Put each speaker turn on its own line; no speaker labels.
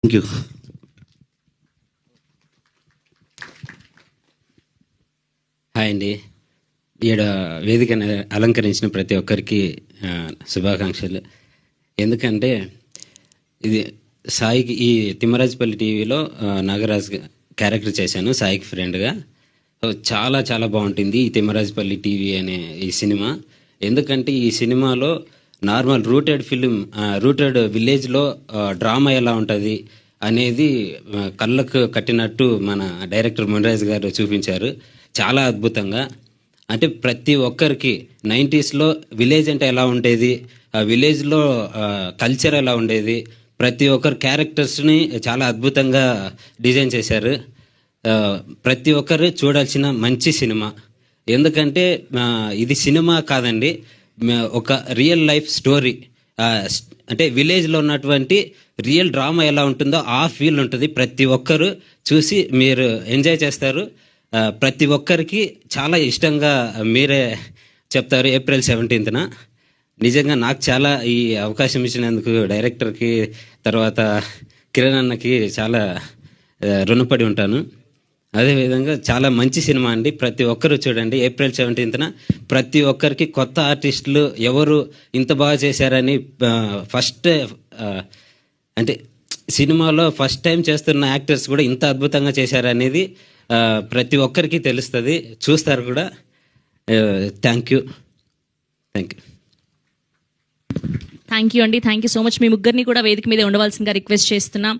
Thank you. Hi అండి. ఈడ వేదికను అలంకరించిన ప్రతి ఒక్కరికి శుభాకాంక్షలు. ఎందుకంటే ఇది సాయికి ఈ తిమ్మరాజుపల్లి టీవీలో నాగరాజ్ క్యారెక్టర్ చేశాను సాయికి ఫ్రెండ్గా. చాలా చాలా బాగుంటుంది ఈ తిమ్మరాజుపల్లి టీవీ అనే ఈ సినిమా. ఎందుకంటే ఈ సినిమాలో నార్మల్ రూటెడ్ విలేజ్లో డ్రామా ఎలా ఉంటుంది అనేది కళ్ళకు కట్టినట్టు మన డైరెక్టర్ మున్రాజ్ గారు చూపించారు చాలా అద్భుతంగా. అంటే ప్రతి ఒక్కరికి 90స్లో విలేజ్ అంటే ఎలా ఉండేది, ఆ విలేజ్లో కల్చర్ ఎలా ఉండేది, ప్రతి ఒక్కరు క్యారెక్టర్స్ని చాలా అద్భుతంగా డిజైన్ చేశారు. ప్రతి ఒక్కరు చూడాల్సిన మంచి సినిమా. ఎందుకంటే ఇది సినిమా కాదండి, ఒక రియల్ లైఫ్ స్టోరీ. అంటే విలేజ్లో ఉన్నటువంటి రియల్ డ్రామా ఎలా ఉంటుందో ఆ ఫీల్ ఉంటుంది. ప్రతి ఒక్కరు చూసి మీరు ఎంజాయ్ చేస్తారు. ప్రతి ఒక్కరికి చాలా ఇష్టంగా మీరే చెప్తారు. ఏప్రిల్ 17న నిజంగా నాకు చాలా ఈ అవకాశం ఇచ్చినందుకు డైరెక్టర్కి, తర్వాత కిరణ్ అన్నకి చాలా రుణపడి ఉంటాను. అదేవిధంగా చాలా మంచి సినిమా అండి. ప్రతి ఒక్కరు చూడండి. ఏప్రిల్ 17న ప్రతి ఒక్కరికి కొత్త ఆర్టిస్టులు ఎవరు ఇంత బాగా చేశారని ఫస్ట్ అంటే సినిమాలో ఫస్ట్ టైం చేస్తున్న యాక్టర్స్ కూడా ఇంత అద్భుతంగా చేశారనేది ప్రతి ఒక్కరికి తెలుస్తుంది, చూస్తారు కూడా. థ్యాంక్ యూ
అండి. Thank you so much. మీ ముగ్గురిని కూడా వేదిక మీద ఉండవలసిందిగా రిక్వెస్ట్ చేస్తున్నాం.